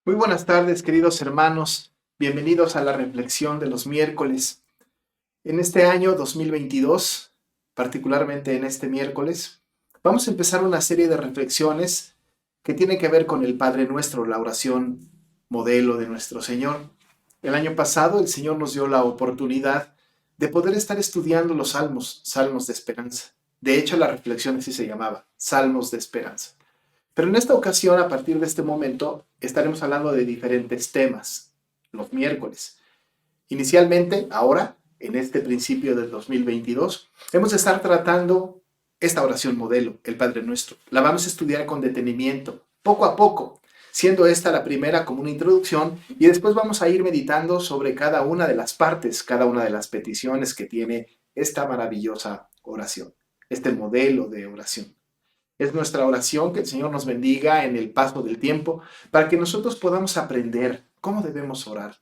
Muy buenas tardes, queridos hermanos. Bienvenidos a la reflexión de los miércoles. En este año 2022, particularmente en este miércoles, vamos a empezar una serie de reflexiones que tienen que ver con el Padre Nuestro, la oración modelo de nuestro Señor. El año pasado el Señor nos dio la oportunidad de poder estar estudiando los salmos, salmos de esperanza. De hecho, la reflexión así se llamaba, salmos de esperanza. Pero en esta ocasión, a partir de este momento, estaremos hablando de diferentes temas, los miércoles. Inicialmente, ahora, en este principio del 2022, hemos de estar tratando esta oración modelo, el Padre Nuestro. La vamos a estudiar con detenimiento, poco a poco, siendo esta la primera como una introducción, y después vamos a ir meditando sobre cada una de las partes, cada una de las peticiones que tiene esta maravillosa oración, este modelo de oración. Es nuestra oración que el Señor nos bendiga en el paso del tiempo para que nosotros podamos aprender cómo debemos orar,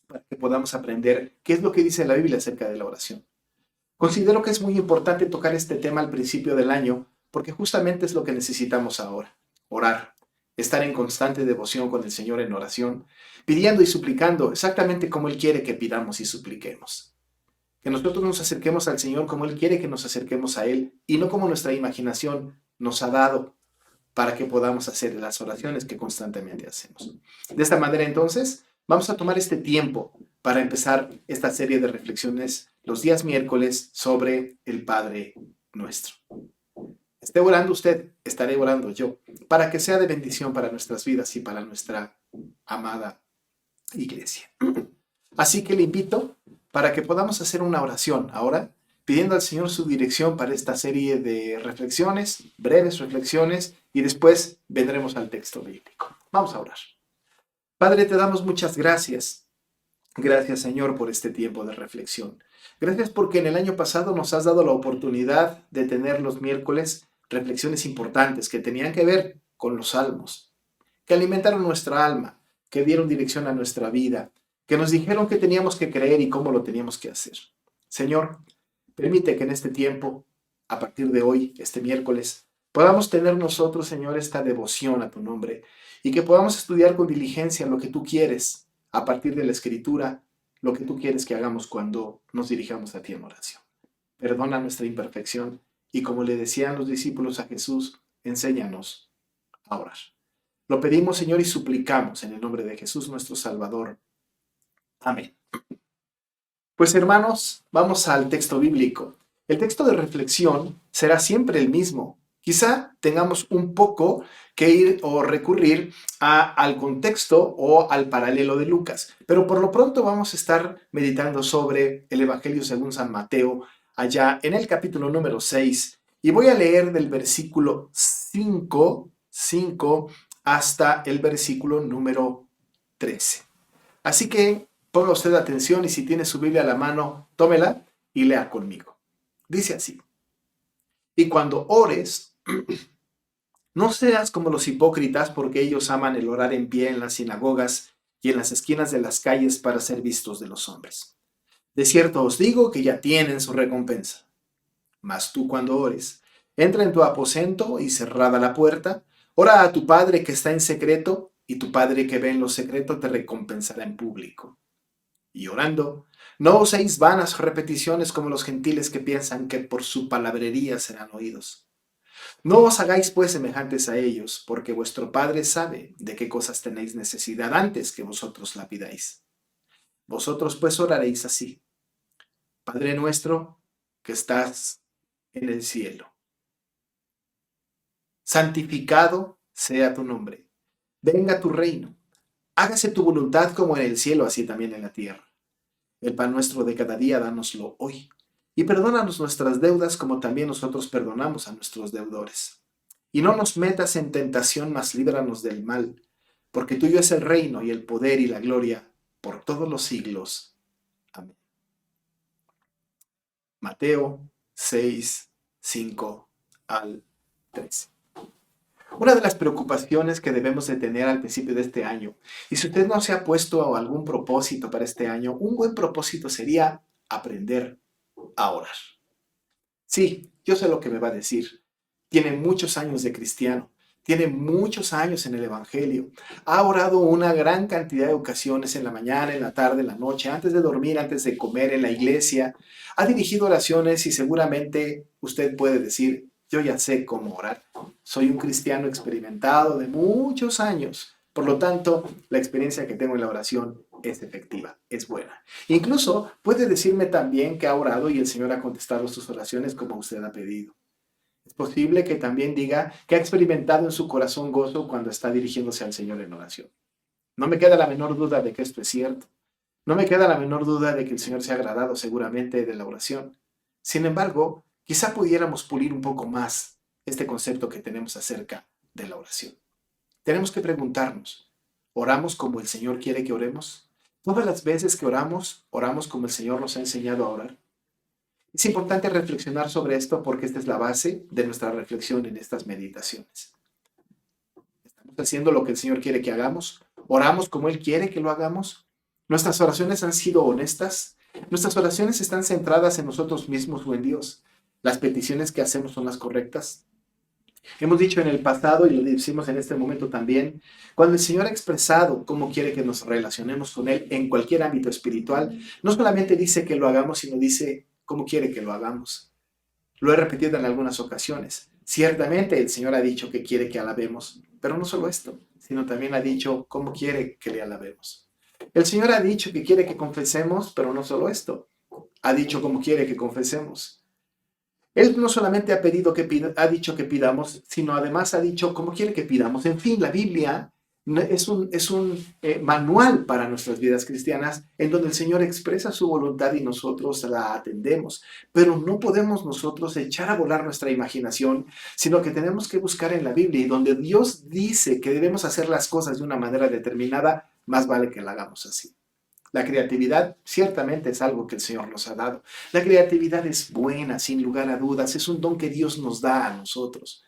para que podamos aprender qué es lo que dice la Biblia acerca de la oración. Considero que es muy importante tocar este tema al principio del año porque justamente es lo que necesitamos ahora, orar, estar en constante devoción con el Señor en oración, pidiendo y suplicando exactamente como Él quiere que pidamos y supliquemos. Que nosotros nos acerquemos al Señor como Él quiere que nos acerquemos a Él y no como nuestra imaginación nos ha dado para que podamos hacer las oraciones que constantemente hacemos. De esta manera, entonces, vamos a tomar este tiempo para empezar esta serie de reflexiones los días miércoles sobre el Padre Nuestro. Esté orando usted, estaré orando yo, para que sea de bendición para nuestras vidas y para nuestra amada iglesia. Así que le invito para que podamos hacer una oración ahora, pidiendo al Señor su dirección para esta serie de reflexiones, breves reflexiones, y después vendremos al texto bíblico. Vamos a orar. Padre, te damos muchas gracias. Gracias, Señor, por este tiempo de reflexión. Gracias porque en el año pasado nos has dado la oportunidad de tener los miércoles reflexiones importantes que tenían que ver con los salmos, que alimentaron nuestra alma, que dieron dirección a nuestra vida, que nos dijeron qué teníamos que creer y cómo lo teníamos que hacer. Señor, permite que en este tiempo, a partir de hoy, este miércoles, podamos tener nosotros, Señor, esta devoción a tu nombre y que podamos estudiar con diligencia lo que tú quieres a partir de la Escritura, lo que tú quieres que hagamos cuando nos dirijamos a ti en oración. Perdona nuestra imperfección y como le decían los discípulos a Jesús, enséñanos a orar. Lo pedimos, Señor, y suplicamos en el nombre de Jesús, nuestro Salvador. Amén. Pues hermanos, vamos al texto bíblico. El texto de reflexión será siempre el mismo. Quizá tengamos un poco que ir o recurrir al contexto o al paralelo de Lucas, pero por lo pronto vamos a estar meditando sobre el Evangelio según San Mateo, allá en el capítulo número 6, y voy a leer del versículo 5 hasta el versículo número 13. Así que ponga usted atención y si tiene su Biblia a la mano, tómela y lea conmigo. Dice así: y cuando ores, no seas como los hipócritas, porque ellos aman el orar en pie en las sinagogas y en las esquinas de las calles para ser vistos de los hombres. De cierto os digo que ya tienen su recompensa. Mas tú cuando ores, entra en tu aposento y cerrada la puerta, ora a tu Padre que está en secreto, y tu Padre que ve en lo secreto te recompensará en público. Y orando, no uséis vanas repeticiones como los gentiles que piensan que por su palabrería serán oídos. No os hagáis pues semejantes a ellos, porque vuestro Padre sabe de qué cosas tenéis necesidad antes que vosotros la pidáis. Vosotros pues oraréis así: Padre nuestro que estás en el cielo, santificado sea tu nombre. Venga tu reino. Hágase tu voluntad como en el cielo, así también en la tierra. El pan nuestro de cada día, dánoslo hoy. Y perdónanos nuestras deudas como también nosotros perdonamos a nuestros deudores. Y no nos metas en tentación, mas líbranos del mal, porque tuyo es el reino y el poder y la gloria por todos los siglos. Amén. Mateo 6, 5 al 13. Una de las preocupaciones que debemos de tener al principio de este año, y si usted no se ha puesto algún propósito para este año, un buen propósito sería aprender a orar. Sí, yo sé lo que me va a decir. Tiene muchos años de cristiano, tiene muchos años en el Evangelio, ha orado una gran cantidad de ocasiones en la mañana, en la tarde, en la noche, antes de dormir, antes de comer, en la iglesia, ha dirigido oraciones y seguramente usted puede decir, yo ya sé cómo orar, soy un cristiano experimentado de muchos años, por lo tanto, la experiencia que tengo en la oración es efectiva, es buena. Incluso puede decirme también que ha orado y el Señor ha contestado sus oraciones como usted ha pedido. Es posible que también diga que ha experimentado en su corazón gozo cuando está dirigiéndose al Señor en oración. No me queda la menor duda de que esto es cierto. No me queda la menor duda de que el Señor se ha agradado seguramente de la oración. Sin embargo, quizá pudiéramos pulir un poco más este concepto que tenemos acerca de la oración. Tenemos que preguntarnos, ¿oramos como el Señor quiere que oremos? Todas las veces que oramos, oramos como el Señor nos ha enseñado a orar. Es importante reflexionar sobre esto porque esta es la base de nuestra reflexión en estas meditaciones. ¿Estamos haciendo lo que el Señor quiere que hagamos? ¿Oramos como Él quiere que lo hagamos? ¿Nuestras oraciones han sido honestas? ¿Nuestras oraciones están centradas en nosotros mismos o en Dios? ¿Las peticiones que hacemos son las correctas? Hemos dicho en el pasado y lo decimos en este momento también, cuando el Señor ha expresado cómo quiere que nos relacionemos con Él en cualquier ámbito espiritual, no solamente dice que lo hagamos, sino dice cómo quiere que lo hagamos. Lo he repetido en algunas ocasiones. Ciertamente el Señor ha dicho que quiere que alabemos, pero no solo esto, sino también ha dicho cómo quiere que le alabemos. El Señor ha dicho que quiere que confesemos, pero no solo esto, ha dicho cómo quiere que confesemos. Él no solamente ha pedido ha dicho que pidamos, sino además ha dicho cómo quiere que pidamos. En fin, la Biblia es un manual para nuestras vidas cristianas en donde el Señor expresa su voluntad y nosotros la atendemos. Pero no podemos nosotros echar a volar nuestra imaginación, sino que tenemos que buscar en la Biblia y donde Dios dice que debemos hacer las cosas de una manera determinada, más vale que la hagamos así. La creatividad ciertamente es algo que el Señor nos ha dado. La creatividad es buena, sin lugar a dudas, es un don que Dios nos da a nosotros.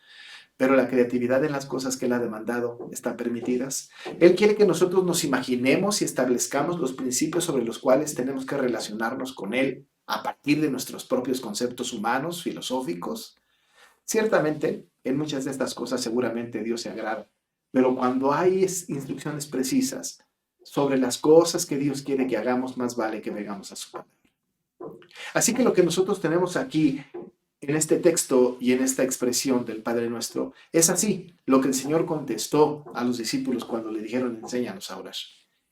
Pero la creatividad en las cosas que Él ha demandado están permitidas. Él quiere que nosotros nos imaginemos y establezcamos los principios sobre los cuales tenemos que relacionarnos con Él a partir de nuestros propios conceptos humanos, filosóficos. Ciertamente, en muchas de estas cosas seguramente Dios se agrada. Pero cuando hay instrucciones precisas, sobre las cosas que Dios quiere que hagamos, más vale que vengamos a su palabra. Así que lo que nosotros tenemos aquí en este texto y en esta expresión del Padre Nuestro es así, lo que el Señor contestó a los discípulos cuando le dijeron, enséñanos a orar.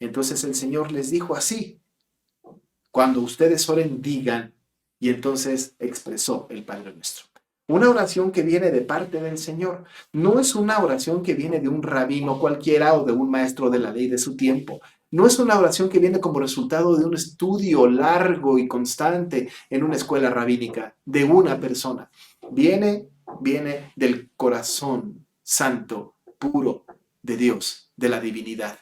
Entonces el Señor les dijo así, cuando ustedes oren, digan, y entonces expresó el Padre Nuestro. Una oración que viene de parte del Señor. No es una oración que viene de un rabino cualquiera o de un maestro de la ley de su tiempo. No es una oración que viene como resultado de un estudio largo y constante en una escuela rabínica de una persona. Viene del corazón santo, puro de Dios, de la divinidad.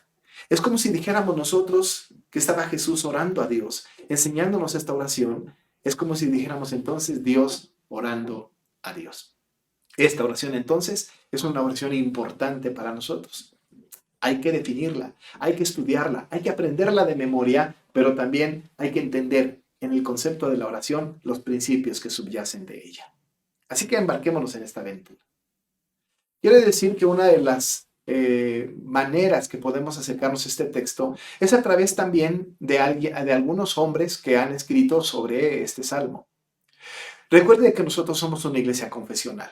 Es como si dijéramos nosotros que estaba Jesús orando a Dios, enseñándonos esta oración. Es como si dijéramos entonces Dios orando a Dios. Esta oración entonces es una oración importante para nosotros. Hay que definirla, hay que estudiarla, hay que aprenderla de memoria, pero también hay que entender en el concepto de la oración los principios que subyacen de ella. Así que embarquémonos en esta aventura. Quiere decir que una de las maneras que podemos acercarnos a este texto es a través también de algunos hombres que han escrito sobre este salmo. Recuerde que nosotros somos una iglesia confesional.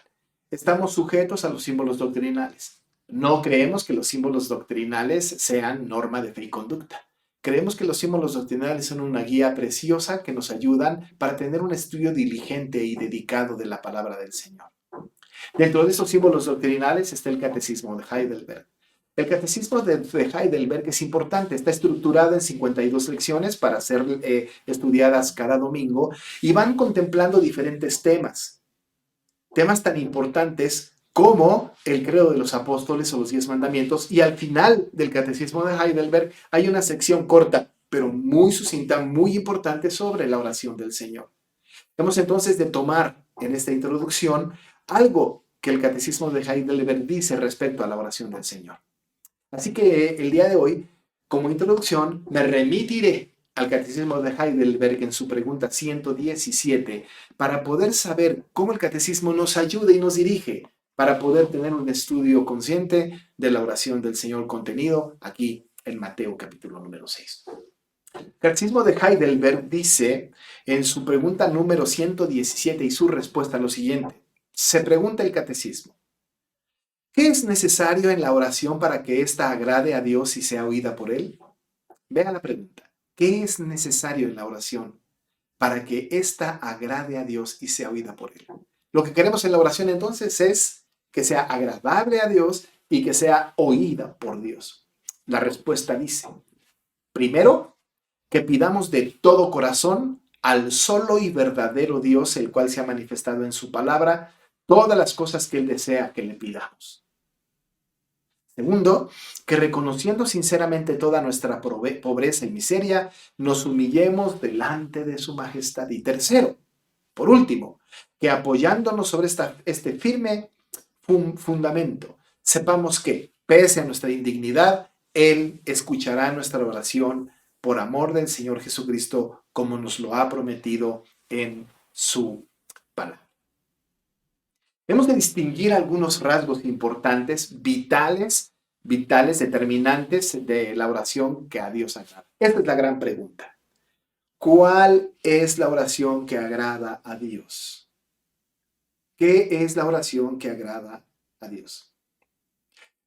Estamos sujetos a los símbolos doctrinales. No creemos que los símbolos doctrinales sean norma de fe y conducta. Creemos que los símbolos doctrinales son una guía preciosa que nos ayudan para tener un estudio diligente y dedicado de la palabra del Señor. Dentro de esos símbolos doctrinales está el Catecismo de Heidelberg. El Catecismo de Heidelberg es importante, está estructurado en 52 lecciones para ser estudiadas cada domingo y van contemplando diferentes temas tan importantes como el credo de los apóstoles o los 10 mandamientos, y al final del Catecismo de Heidelberg hay una sección corta, pero muy sucinta, muy importante sobre la oración del Señor. Hemos entonces de tomar en esta introducción algo que el Catecismo de Heidelberg dice respecto a la oración del Señor. Así que el día de hoy, como introducción, me remitiré al Catecismo de Heidelberg en su pregunta 117 para poder saber cómo el Catecismo nos ayuda y nos dirige para poder tener un estudio consciente de la oración del Señor contenido aquí en Mateo capítulo número 6. El Catecismo de Heidelberg dice en su pregunta número 117 y su respuesta lo siguiente. Se pregunta el catecismo: ¿qué es necesario en la oración para que ésta agrade a Dios y sea oída por Él? Vea la pregunta. ¿Qué es necesario en la oración para que ésta agrade a Dios y sea oída por Él? Lo que queremos en la oración entonces es que sea agradable a Dios y que sea oída por Dios. La respuesta dice, primero, que pidamos de todo corazón al solo y verdadero Dios, el cual se ha manifestado en su palabra, todas las cosas que Él desea que le pidamos. Segundo, que reconociendo sinceramente toda nuestra pobreza y miseria, nos humillemos delante de su majestad. Y tercero, por último, que apoyándonos sobre este firme fundamento, sepamos que, pese a nuestra indignidad, Él escuchará nuestra oración por amor del Señor Jesucristo, como nos lo ha prometido en su palabra. Hemos de distinguir algunos rasgos importantes, vitales, determinantes de la oración que a Dios agrada. Esta es la gran pregunta. ¿Cuál es la oración que agrada a Dios? ¿Qué es la oración que agrada a Dios?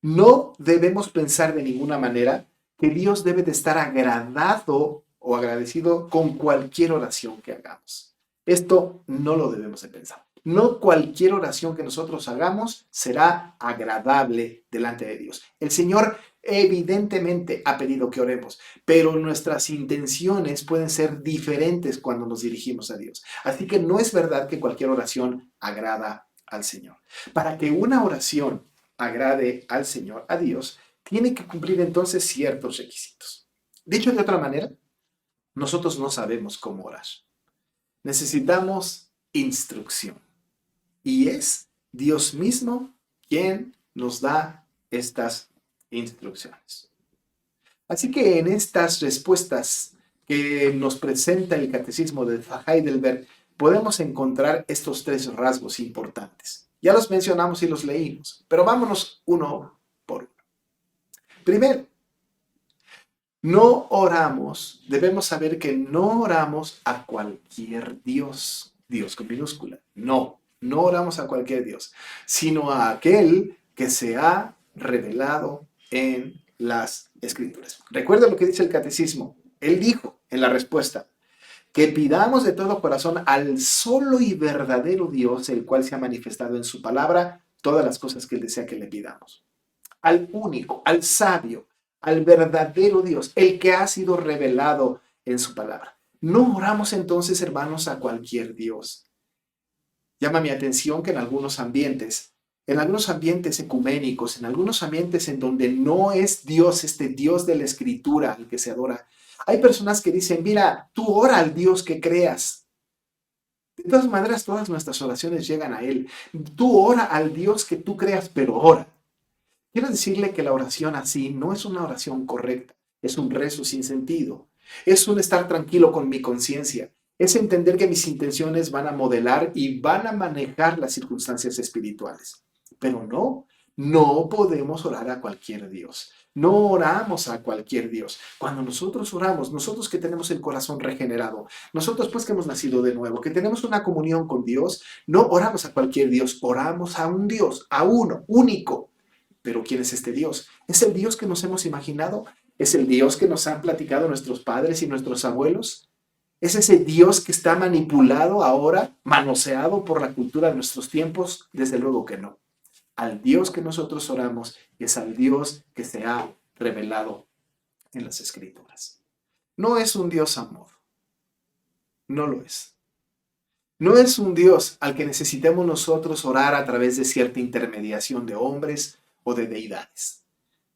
No debemos pensar de ninguna manera que Dios debe de estar agradado o agradecido con cualquier oración que hagamos. Esto no lo debemos de pensar. No cualquier oración que nosotros hagamos será agradable delante de Dios. El Señor evidentemente ha pedido que oremos, pero nuestras intenciones pueden ser diferentes cuando nos dirigimos a Dios. Así que no es verdad que cualquier oración agrada al Señor. Para que una oración agrade al Señor, a Dios, tiene que cumplir entonces ciertos requisitos. Dicho de otra manera, nosotros no sabemos cómo orar. Necesitamos instrucción. Y es Dios mismo quien nos da estas instrucciones. Así que en estas respuestas que nos presenta el Catecismo de Heidelberg, podemos encontrar estos tres rasgos importantes. Ya los mencionamos y los leímos, pero vámonos uno por uno. Primero, no oramos, debemos saber que no oramos a cualquier Dios, Dios con minúscula. No oramos a cualquier Dios, sino a aquel que se ha revelado en las Escrituras. Recuerda lo que dice el Catecismo. Él dijo en la respuesta, que pidamos de todo corazón al solo y verdadero Dios, el cual se ha manifestado en su palabra, todas las cosas que Él desea que le pidamos. Al único, al sabio, al verdadero Dios, el que ha sido revelado en su palabra. No oramos entonces, hermanos, a cualquier Dios. Llama mi atención que en algunos ambientes ecuménicos, en algunos ambientes en donde no es Dios, este Dios de la Escritura al que se adora, hay personas que dicen, mira, tú ora al Dios que creas. De todas maneras, todas nuestras oraciones llegan a Él. Tú ora al Dios que tú creas, pero ora. Quiero decirle que la oración así no es una oración correcta, es un rezo sin sentido. Es un estar tranquilo con mi conciencia. Es entender que mis intenciones van a modelar y van a manejar las circunstancias espirituales. Pero no podemos orar a cualquier Dios. No oramos a cualquier Dios. Cuando nosotros oramos, nosotros que tenemos el corazón regenerado, nosotros pues que hemos nacido de nuevo, que tenemos una comunión con Dios, no oramos a cualquier Dios, oramos a un Dios, a uno, único. Pero ¿quién es este Dios? ¿Es el Dios que nos hemos imaginado? ¿Es el Dios que nos han platicado nuestros padres y nuestros abuelos? ¿Es ese Dios que está manipulado ahora, manoseado por la cultura de nuestros tiempos? Desde luego que no. Al Dios que nosotros oramos es al Dios que se ha revelado en las Escrituras. No es un Dios amor. No lo es. No es un Dios al que necesitemos nosotros orar a través de cierta intermediación de hombres o de deidades.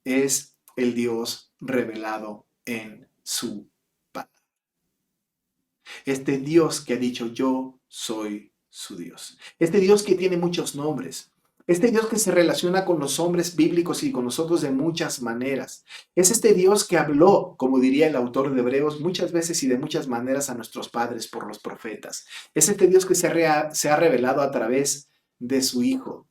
Es el Dios revelado en su palabra. Este Dios que ha dicho, yo soy su Dios. Este Dios que tiene muchos nombres. Este Dios que se relaciona con los hombres bíblicos y con nosotros de muchas maneras. Es este Dios que habló, como diría el autor de Hebreos, muchas veces y de muchas maneras a nuestros padres por los profetas. Es este Dios que se ha revelado a través de su Hijo.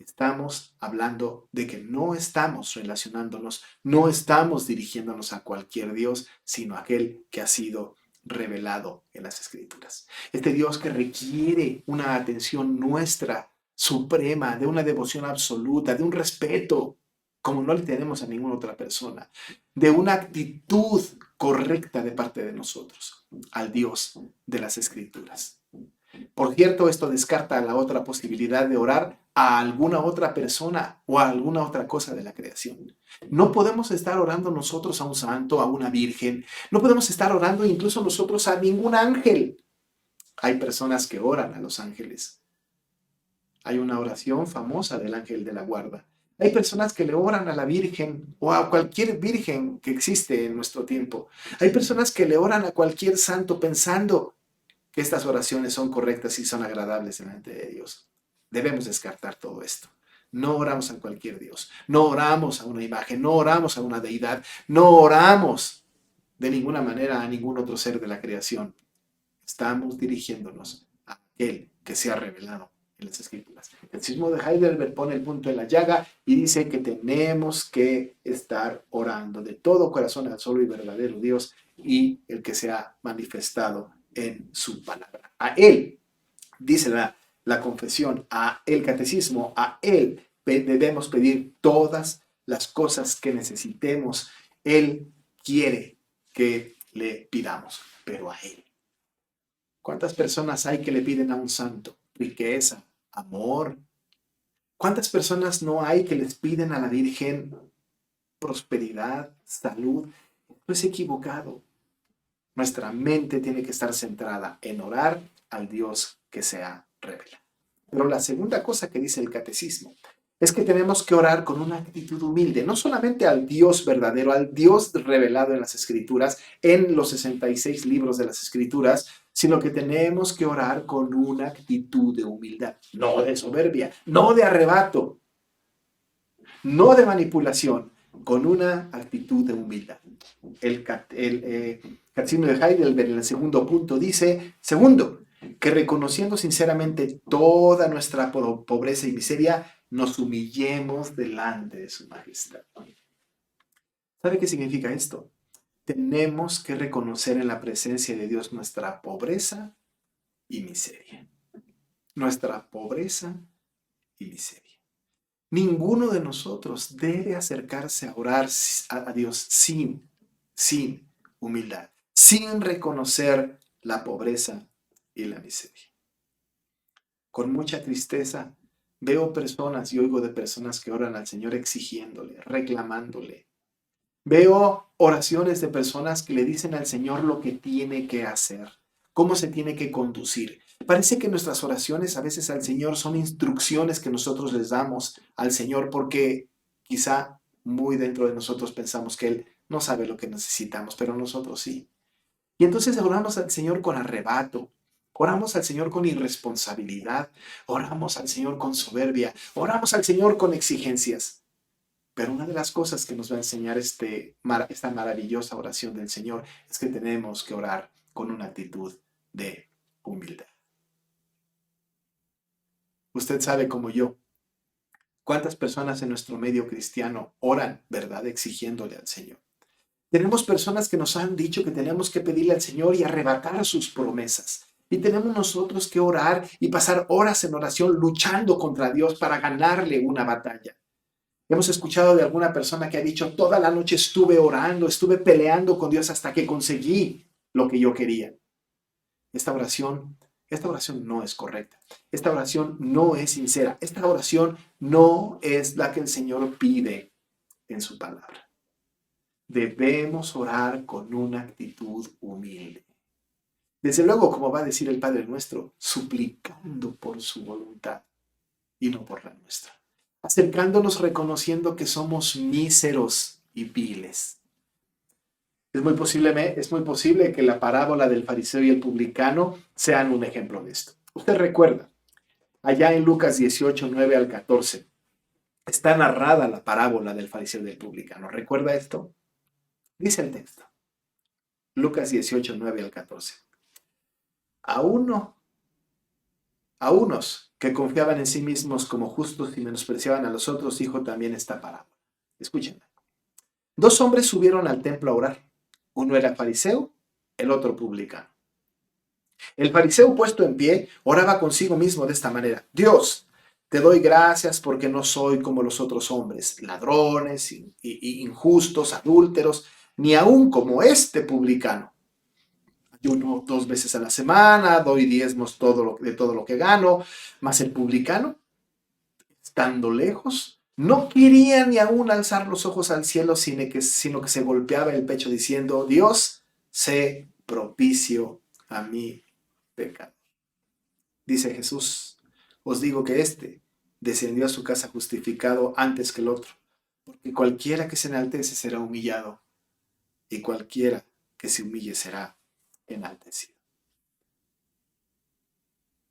estamos hablando de que no estamos relacionándonos, no estamos dirigiéndonos a cualquier Dios, sino a aquel que ha sido revelado en las Escrituras. Este Dios que requiere una atención nuestra, suprema, de una devoción absoluta, de un respeto, como no le tenemos a ninguna otra persona, de una actitud correcta de parte de nosotros, al Dios de las Escrituras. Por cierto, esto descarta la otra posibilidad de orar a alguna otra persona o a alguna otra cosa de la creación. No podemos estar orando nosotros a un santo, a una virgen. No podemos estar orando incluso nosotros a ningún ángel. Hay personas que oran a los ángeles. Hay una oración famosa del ángel de la guarda. Hay personas que le oran a la Virgen o a cualquier virgen que existe en nuestro tiempo. Hay personas que le oran a cualquier santo pensando que estas oraciones son correctas y son agradables delante de Dios. Debemos descartar todo esto. No oramos a cualquier Dios, no oramos a una imagen, no oramos a una deidad, no oramos de ninguna manera a ningún otro ser de la creación. Estamos dirigiéndonos a aquel que se ha revelado en las Escrituras. El Catecismo de Heidelberg pone el punto en la llaga y dice que tenemos que estar orando de todo corazón al solo y verdadero Dios y el que se ha manifestado en su palabra. A Él, dice la confesión, a el catecismo, a Él debemos pedir todas las cosas que necesitemos. Él quiere que le pidamos, pero a Él. ¿Cuántas personas hay que le piden a un santo? Riqueza, amor. ¿Cuántas personas no hay que les piden a la Virgen prosperidad, salud? Esto es equivocado. Nuestra mente tiene que estar centrada en orar al Dios que se ha revelado. Pero la segunda cosa que dice el catecismo es que tenemos que orar con una actitud humilde, no solamente al Dios verdadero, al Dios revelado en las Escrituras, en los 66 libros de las Escrituras, sino que tenemos que orar con una actitud de humildad, no de soberbia, no de arrebato, no de manipulación, con una actitud de humildad. El Catecismo de Heidelberg en el segundo punto dice, segundo, que reconociendo sinceramente toda nuestra pobreza y miseria, nos humillemos delante de su majestad. ¿Sabe qué significa esto? Tenemos que reconocer en la presencia de Dios nuestra pobreza y miseria. Nuestra pobreza y miseria. Ninguno de nosotros debe acercarse a orar a Dios sin humildad, sin reconocer la pobreza y la miseria. Con mucha tristeza veo personas y oigo de personas que oran al Señor exigiéndole, reclamándole. Veo oraciones de personas que le dicen al Señor lo que tiene que hacer, cómo se tiene que conducir. Parece que nuestras oraciones a veces al Señor son instrucciones que nosotros les damos al Señor porque quizá muy dentro de nosotros pensamos que Él no sabe lo que necesitamos, pero nosotros sí. Y entonces oramos al Señor con arrebato, oramos al Señor con irresponsabilidad, oramos al Señor con soberbia, oramos al Señor con exigencias. Pero una de las cosas que nos va a enseñar esta maravillosa oración del Señor es que tenemos que orar con una actitud de humildad. Usted sabe como yo, cuántas personas en nuestro medio cristiano oran, ¿verdad?, exigiéndole al Señor. Tenemos personas que nos han dicho que tenemos que pedirle al Señor y arrebatar sus promesas. Y tenemos nosotros que orar y pasar horas en oración luchando contra Dios para ganarle una batalla. Hemos escuchado de alguna persona que ha dicho, toda la noche estuve orando, estuve peleando con Dios hasta que conseguí lo que yo quería. Esta oración no es correcta. Esta oración no es sincera. Esta oración no es la que el Señor pide en su palabra. Debemos orar con una actitud humilde. Desde luego, como va a decir el Padre Nuestro, suplicando por su voluntad y no por la nuestra. Acercándonos reconociendo que somos míseros y viles. Es muy posible que la parábola del fariseo y el publicano sean un ejemplo de esto. Usted recuerda, allá en Lucas 18, 9 al 14, está narrada la parábola del fariseo y del publicano. ¿Recuerda esto? Dice el texto. Lucas 18, 9 al 14. A unos que confiaban en sí mismos como justos y menospreciaban a los otros, dijo también esta parábola. Escúchenla. Dos hombres subieron al templo a orar. Uno era fariseo, el otro publicano. El fariseo, puesto en pie, oraba consigo mismo de esta manera: Dios, te doy gracias porque no soy como los otros hombres, ladrones, injustos, adúlteros, ni aun como este publicano. Ayuno 2 veces a la semana, doy diezmos de todo lo que gano, mas el publicano, estando lejos, no quería ni aún alzar los ojos al cielo, sino que se golpeaba el pecho diciendo: Dios, sé propicio a mi pecado. Dice Jesús: os digo que éste descendió a su casa justificado antes que el otro, porque cualquiera que se enaltece será humillado, y cualquiera que se humille será enaltecido.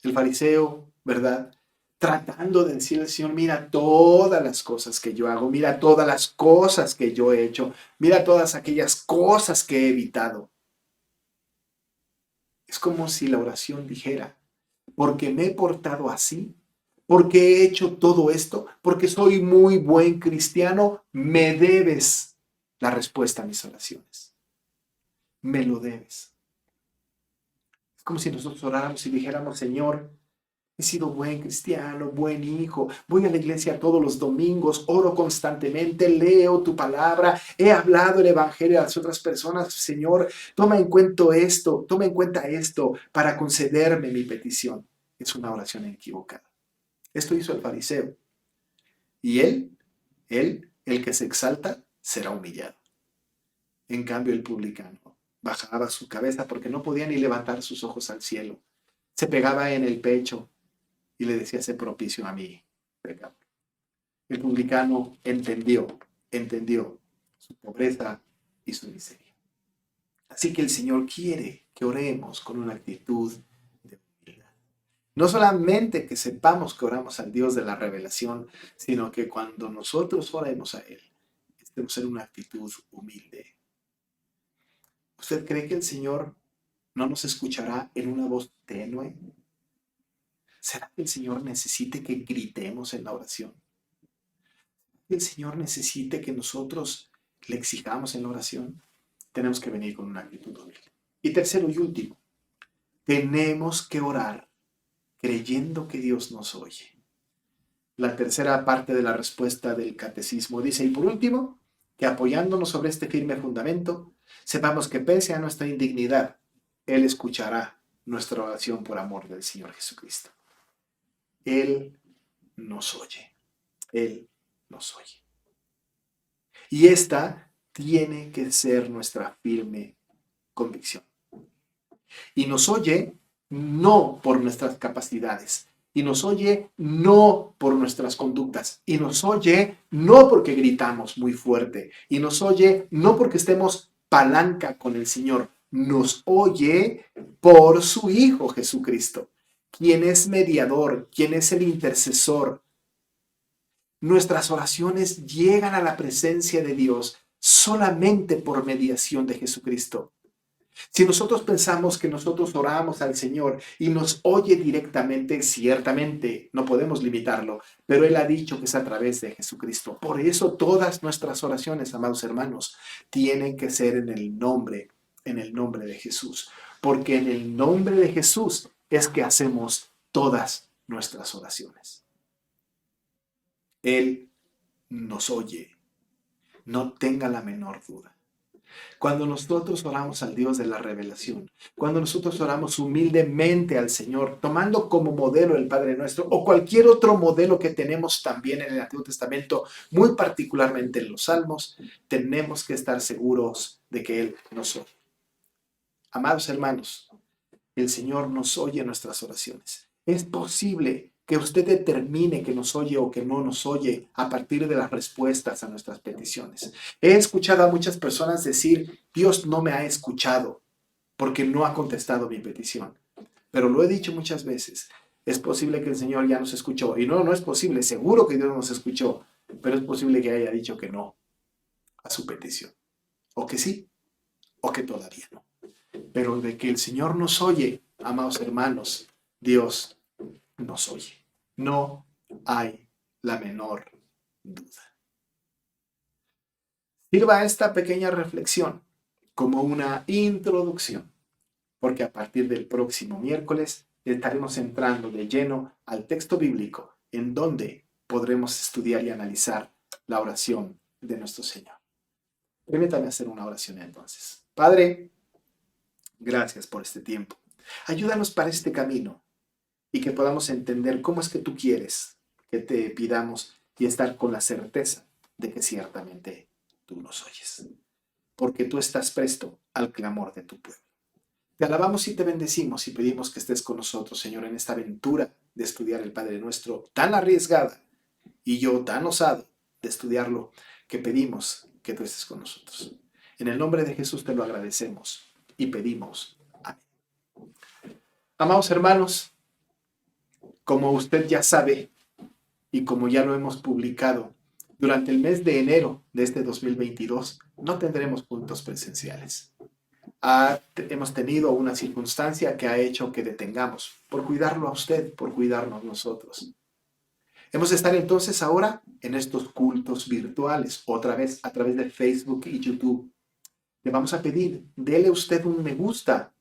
El fariseo, ¿verdad? Tratando de decirle al Señor: mira todas las cosas que yo hago, mira todas las cosas que yo he hecho, mira todas aquellas cosas que he evitado. Es como si la oración dijera: porque me he portado así, porque he hecho todo esto, porque soy muy buen cristiano, me debes la respuesta a mis oraciones. Me lo debes. Es como si nosotros oráramos y dijéramos: Señor, he sido buen cristiano, buen hijo, voy a la iglesia todos los domingos, oro constantemente, leo tu palabra, he hablado el evangelio a las otras personas. Señor, toma en cuenta esto para concederme mi petición. Es una oración equivocada. Esto hizo el fariseo. Y el que se exalta, será humillado. En cambio, el publicano bajaba su cabeza porque no podía ni levantar sus ojos al cielo. Se pegaba en el pecho y le decía: sé propicio a mi pecado. El publicano entendió su pobreza y su miseria. Así que el Señor quiere que oremos con una actitud de humildad. No solamente que sepamos que oramos al Dios de la revelación, sino que cuando nosotros oremos a Él, estemos en una actitud humilde. ¿Usted cree que el Señor no nos escuchará en una voz tenue? ¿Será que el Señor necesite que gritemos en la oración? ¿El Señor necesite que nosotros le exijamos en la oración? Tenemos que venir con una actitud humilde. Y tercero y último, tenemos que orar creyendo que Dios nos oye. La tercera parte de la respuesta del catecismo dice: y por último, que apoyándonos sobre este firme fundamento, sepamos que pese a nuestra indignidad, Él escuchará nuestra oración por amor del Señor Jesucristo. Él nos oye. Él nos oye. Y esta tiene que ser nuestra firme convicción. Y nos oye no por nuestras capacidades, y nos oye no por nuestras conductas, y nos oye no porque gritamos muy fuerte, y nos oye no porque estemos palanca con el Señor, nos oye por su Hijo Jesucristo, quien es mediador, quien es el intercesor. Nuestras oraciones llegan a la presencia de Dios solamente por mediación de Jesucristo. Si nosotros pensamos que nosotros oramos al Señor y nos oye directamente, ciertamente no podemos limitarlo, pero Él ha dicho que es a través de Jesucristo. Por eso todas nuestras oraciones, amados hermanos, tienen que ser en el nombre de Jesús. Porque en el nombre de Jesús es que hacemos todas nuestras oraciones. Él nos oye, no tenga la menor duda. Cuando nosotros oramos al Dios de la revelación, cuando nosotros oramos humildemente al Señor, tomando como modelo el Padre Nuestro o cualquier otro modelo que tenemos también en el Antiguo Testamento, muy particularmente en los Salmos, tenemos que estar seguros de que Él nos oye. Amados hermanos, el Señor nos oye nuestras oraciones. Es posible que usted determine que nos oye o que no nos oye a partir de las respuestas a nuestras peticiones. He escuchado a muchas personas decir: Dios no me ha escuchado porque no ha contestado mi petición. Pero lo he dicho muchas veces, es posible que el Señor ya nos escuchó. Y no es posible, seguro que Dios nos escuchó, pero es posible que haya dicho que no a su petición. O que sí, o que todavía no. Pero de que el Señor nos oye, amados hermanos, Dios nos oye. No hay la menor duda. Sirva esta pequeña reflexión como una introducción, porque a partir del próximo miércoles estaremos entrando de lleno al texto bíblico en donde podremos estudiar y analizar la oración de nuestro Señor. Permítame hacer una oración entonces. Padre, gracias por este tiempo. Ayúdanos para este camino y que podamos entender cómo es que tú quieres que te pidamos y estar con la certeza de que ciertamente tú nos oyes, porque tú estás presto al clamor de tu pueblo. Te alabamos y te bendecimos y pedimos que estés con nosotros, Señor, en esta aventura de estudiar el Padre Nuestro tan arriesgada y yo tan osado de estudiarlo, que pedimos que tú estés con nosotros. En el nombre de Jesús te lo agradecemos y pedimos. Amén. Amados hermanos, como usted ya sabe y como ya lo hemos publicado, durante el mes de enero de este 2022 no tendremos cultos presenciales. Hemos tenido una circunstancia que ha hecho que detengamos por cuidarlo a usted, por cuidarnos nosotros. Hemos de estar entonces ahora en estos cultos virtuales, otra vez a través de Facebook y YouTube. Le vamos a pedir, dele usted un me gusta,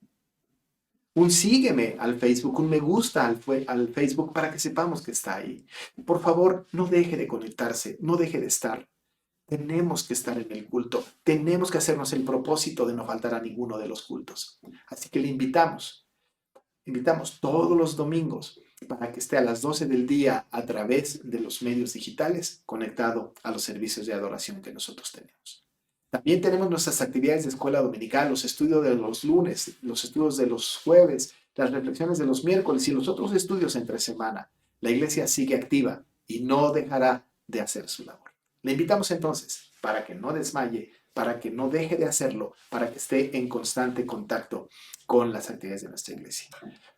un sígueme al Facebook, un me gusta al Facebook para que sepamos que está ahí. Por favor, no deje de conectarse, no deje de estar. Tenemos que estar en el culto, tenemos que hacernos el propósito de no faltar a ninguno de los cultos. Así que le invitamos todos los domingos para que esté a las 12 del día a través de los medios digitales conectado a los servicios de adoración que nosotros tenemos. También tenemos nuestras actividades de escuela dominical, los estudios de los lunes, los estudios de los jueves, las reflexiones de los miércoles y los otros estudios entre semana. La iglesia sigue activa y no dejará de hacer su labor. Le invitamos entonces para que no desmaye, para que no deje de hacerlo, para que esté en constante contacto con las actividades de nuestra iglesia.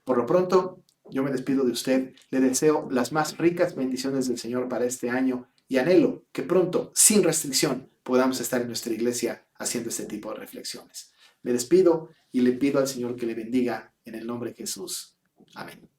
Por lo pronto, yo me despido de usted. Le deseo las más ricas bendiciones del Señor para este año y anhelo que pronto, sin restricción, podamos estar en nuestra iglesia haciendo este tipo de reflexiones. Me despido y le pido al Señor que le bendiga en el nombre de Jesús. Amén.